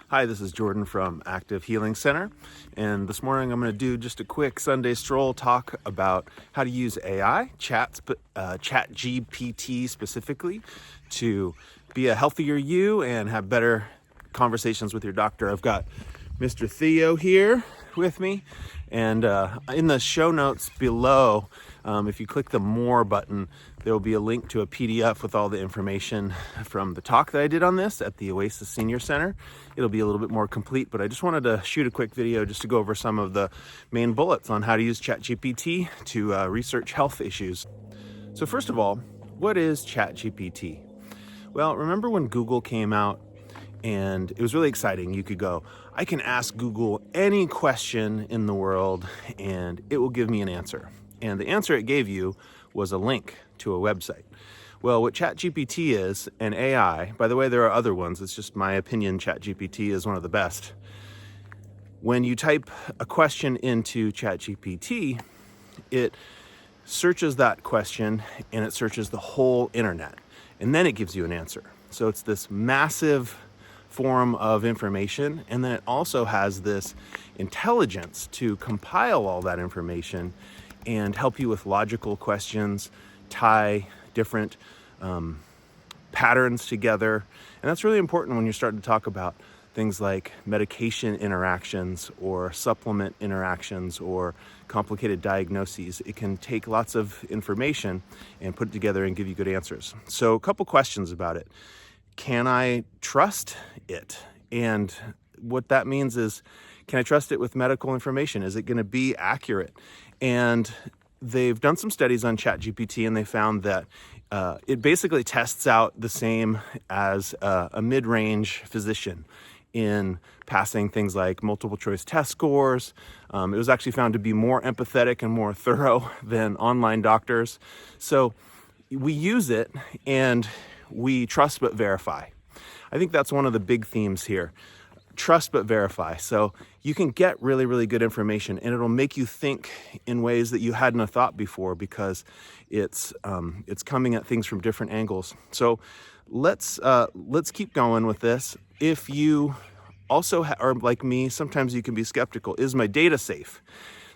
Hi, this is Jordan from Active Healing Center, and this morning I'm going to do just a quick Sunday stroll talk about how to use AI, ChatGPT specifically, to be a healthier you and have better conversations with your doctor. I've got Mr. Theo here with me, and in the show notes below, if you click the More button, there will be a link to a PDF with all the information from the talk that I did on this at the Oasis Senior Center. It'll be a little bit more complete, but I just wanted to shoot a quick video just to go over some of the main bullets on how to use ChatGPT to research health issues. So first of all, what is ChatGPT? Well, remember when Google came out and it was really exciting? You could go, I can ask Google any question in the world and it will give me an answer. And the answer it gave you was a link to a website. Well, what ChatGPT is, an AI, by the way, there are other ones, it's just my opinion, ChatGPT is one of the best. When you type a question into ChatGPT, it searches that question and it searches the whole internet, and then it gives you an answer. So it's this massive form of information, and then it also has this intelligence to compile all that information and help you with logical questions, tie different patterns together. And that's really important when you're starting to talk about things like medication interactions or supplement interactions or complicated diagnoses. It can take lots of information and put it together and give you good answers. So a couple questions about it. Can I trust it? And what that means is, can I trust it with medical information? Is it going to be accurate? And they've done some studies on ChatGPT, and they found that it basically tests out the same as a mid-range physician in passing things like multiple choice test scores. It was actually found to be more empathetic and more thorough than online doctors. So we use it and we trust but verify. I think that's one of the big themes here. Trust but verify. So you can get really, really good information, and it'll make you think in ways that you hadn't have thought before because it's coming at things from different angles. So let's keep going with this. If you also are like me, sometimes you can be skeptical. Is my data safe?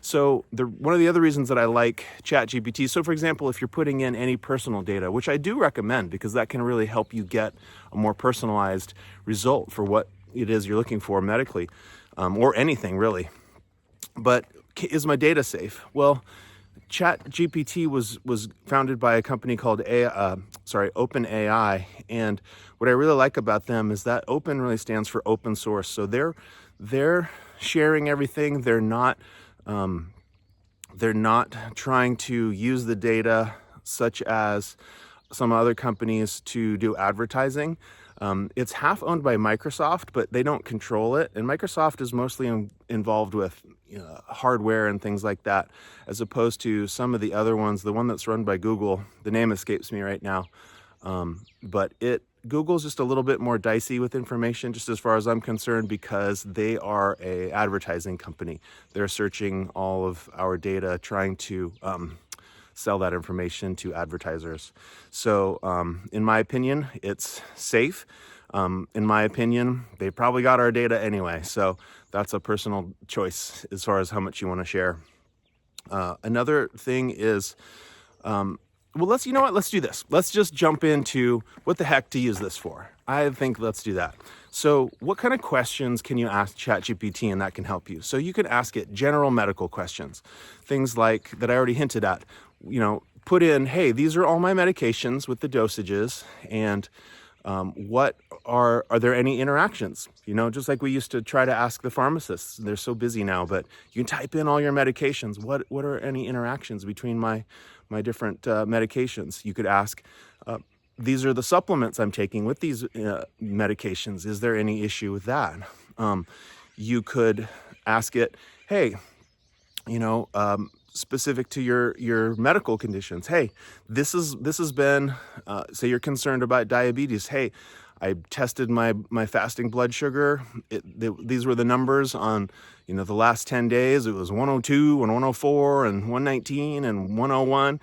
So one of the other reasons that I like ChatGPT, so for example, if you're putting in any personal data, which I do recommend because that can really help you get a more personalized result for what it is you're looking for medically, or anything really. But is my data safe? Well, ChatGPT was founded by a company called OpenAI, and what I really like about them is that open really stands for open source. So they're sharing everything. They're not trying to use the data such as some other companies to do advertising. It's half owned by Microsoft, but they don't control it. And Microsoft is mostly involved with hardware and things like that, as opposed to some of the other ones. The one that's run by Google, the name escapes me right now. But Google's just a little bit more dicey with information, just as far as I'm concerned, because they are a advertising company. They're searching all of our data, trying to sell that information to advertisers. So in my opinion, it's safe. In my opinion, they probably got our data anyway. So that's a personal choice as far as how much you want to share. Another thing is, well, let's do this. Let's just jump into what the heck to use this for. I think let's do that. So what kind of questions can you ask ChatGPT and that can help you? So you can ask it general medical questions, things like that I already hinted at. Put in, hey, these are all my medications with the dosages, and what are there any interactions? Just like we used to try to ask the pharmacists. They're so busy now, but you can type in all your medications. What are any interactions between my different medications? You could ask, these are the supplements I'm taking with these medications. Is there any issue with that? You could ask it, hey, specific to your medical conditions. Hey, this has been, say you're concerned about diabetes. Hey, I tested my fasting blood sugar. These were the numbers on, the last 10 days. It was 102 and 104 and 119 and 101.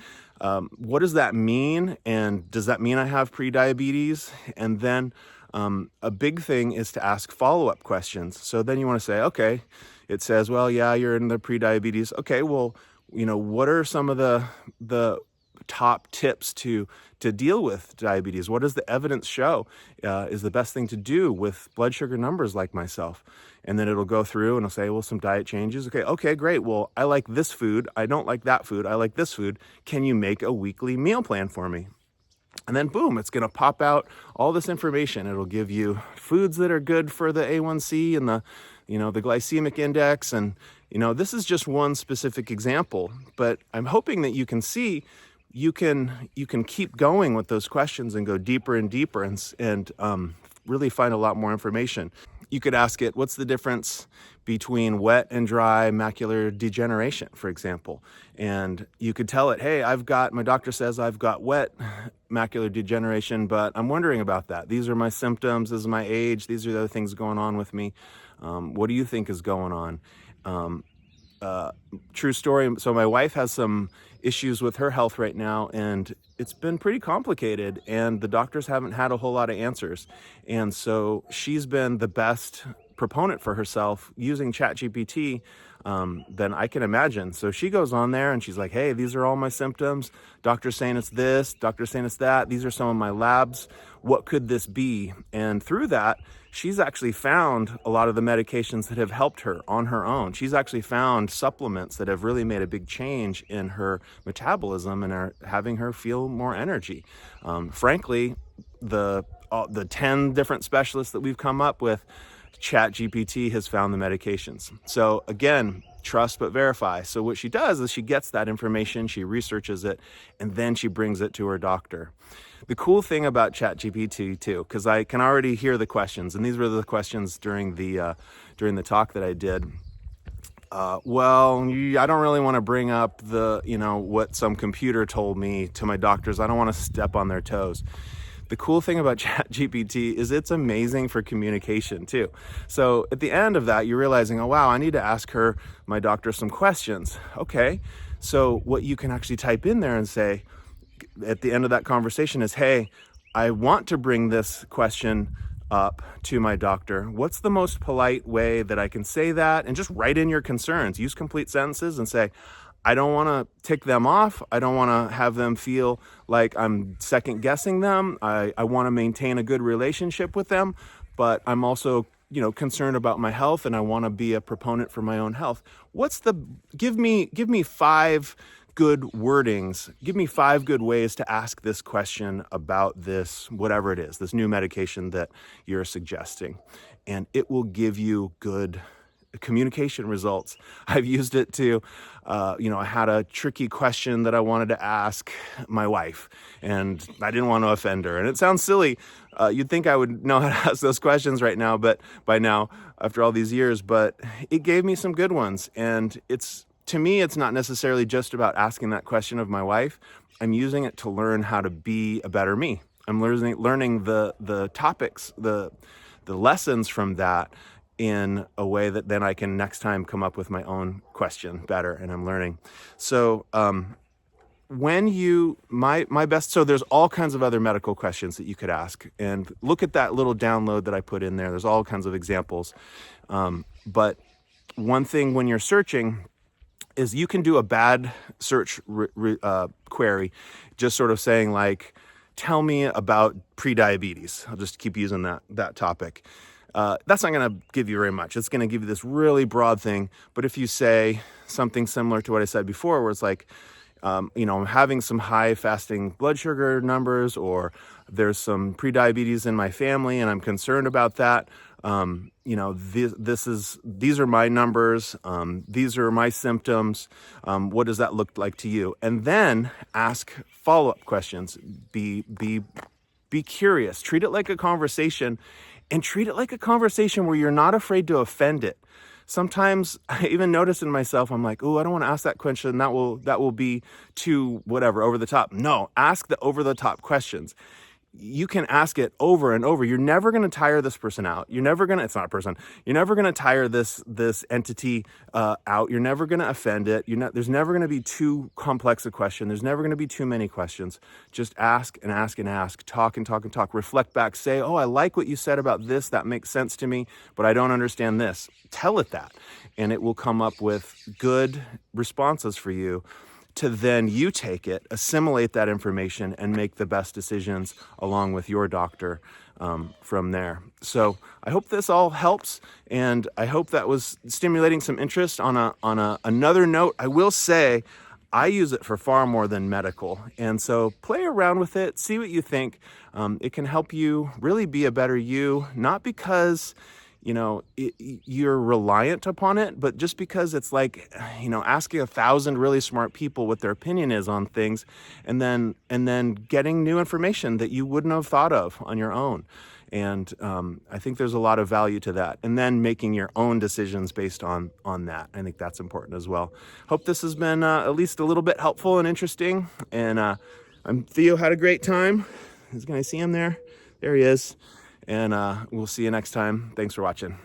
What does that mean? And does that mean I have pre-diabetes? And then A big thing is to ask follow-up questions. So then you want to say, okay, it says, well, yeah, you're in the pre-diabetes. Okay, well, what are some of the top tips to deal with diabetes? What does the evidence show is the best thing to do with blood sugar numbers like myself? And then it'll go through and it'll say, well, some diet changes. Okay, great. Well, I like this food. I don't like that food. I like this food. Can you make a weekly meal plan for me? And then boom, it's going to pop out all this information. It'll give you foods that are good for the A1C and the glycemic index. And, this is just one specific example, but I'm hoping that you can see you can keep going with those questions and go deeper and deeper and really find a lot more information. You could ask it, what's the difference between wet and dry macular degeneration, for example? And you could tell it, hey, my doctor says I've got wet macular degeneration, but I'm wondering about that. These are my symptoms, this is my age, these are the other things going on with me. What do you think is going on? True story. So my wife has some issues with her health right now, and it's been pretty complicated, and the doctors haven't had a whole lot of answers. And so she's been the best proponent for herself using ChatGPT than I can imagine. So she goes on there and she's like, hey, these are all my symptoms. Doctor's saying it's this, doctor's saying it's that. These are some of my labs. What could this be? And through that, she's actually found a lot of the medications that have helped her on her own. She's actually found supplements that have really made a big change in her metabolism and are having her feel more energy. Frankly, the 10 different specialists that we've come up with, ChatGPT has found the medications. So again, trust but verify. So what she does is she gets that information, she researches it, and then she brings it to her doctor. The cool thing about ChatGPT too, because I can already hear the questions, and these were the questions during the talk that I did. Well, I don't really want to bring up what some computer told me to my doctors. I don't want to step on their toes. The cool thing about ChatGPT is it's amazing for communication too. So at the end of that, you're realizing, oh wow, I need to ask my doctor some questions. Okay, so what you can actually type in there and say at the end of that conversation is, hey, I want to bring this question up to my doctor. What's the most polite way that I can say that? And just write in your concerns. Use complete sentences and say, I don't want to tick them off. I don't want to have them feel like I'm second guessing them. I want to maintain a good relationship with them, but I'm also, concerned about my health, and I want to be a proponent for my own health. Give me 5 good wordings. Give me 5 good ways to ask this question about this, whatever it is, this new medication that you're suggesting. And it will give you good communication results. I've used it to, I had a tricky question that I wanted to ask my wife, and I didn't want to offend her. And it sounds silly. You'd think I would know how to ask those questions right now, but by now, after all these years, but it gave me some good ones. And to me, it's not necessarily just about asking that question of my wife. I'm using it to learn how to be a better me. I'm learning the topics, the lessons from that in a way that then I can next time come up with my own question better, and I'm learning. So so there's all kinds of other medical questions that you could ask, and look at that little download that I put in there. There's all kinds of examples. But one thing when you're searching is you can do a bad search query, just sort of saying like, tell me about prediabetes. I'll just keep using that topic. That's not going to give you very much. It's going to give you this really broad thing. But if you say something similar to what I said before, where it's like, I'm having some high fasting blood sugar numbers, or there's some prediabetes in my family and I'm concerned about that. These are my numbers. These are my symptoms. What does that look like to you? And then ask follow-up questions. Be curious. Treat it like a conversation. And treat it like a conversation where you're not afraid to offend it. Sometimes I even notice in myself, I'm like, oh, I don't want to ask that question. That will be too whatever, over the top. No, ask the over the top questions. you can ask it over and over. You're never going to tire this person out. You're never going to, it's not a person. You're never going to tire this entity out. You're never going to offend it. There's never going to be too complex a question. There's never going to be too many questions. Just ask and ask and ask. Talk and talk and talk. Reflect back. Say, oh, I like what you said about this. That makes sense to me, but I don't understand this. Tell it that, and it will come up with good responses for you, to then you take it, assimilate that information, and make the best decisions along with your doctor from there. So I hope this all helps, and I hope that was stimulating some interest. On another note, I will say I use it for far more than medical, and so play around with it, see what you think. It can help you really be a better you, not because you're reliant upon it, but just because it's like, asking 1,000 really smart people what their opinion is on things, and then getting new information that you wouldn't have thought of on your own. And I think there's a lot of value to that. And then making your own decisions based on that. I think that's important as well. Hope this has been at least a little bit helpful and interesting. And Theo had a great time. Can I see him there? There he is. And we'll see you next time. Thanks for watching.